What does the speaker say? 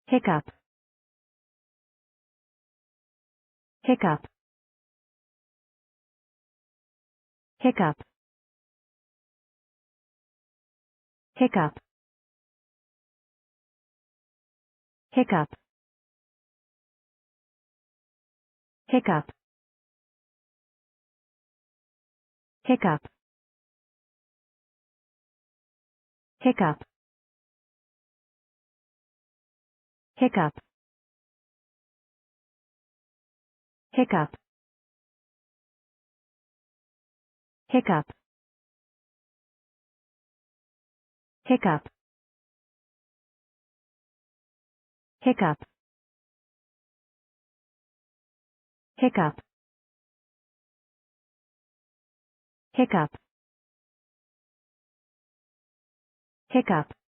hiccup, hiccup, hiccup, hiccup, hiccup, hiccup, hiccup, hiccup, hiccup, hiccup, hiccup, hiccup, hiccup, hiccup, hiccup, hiccup,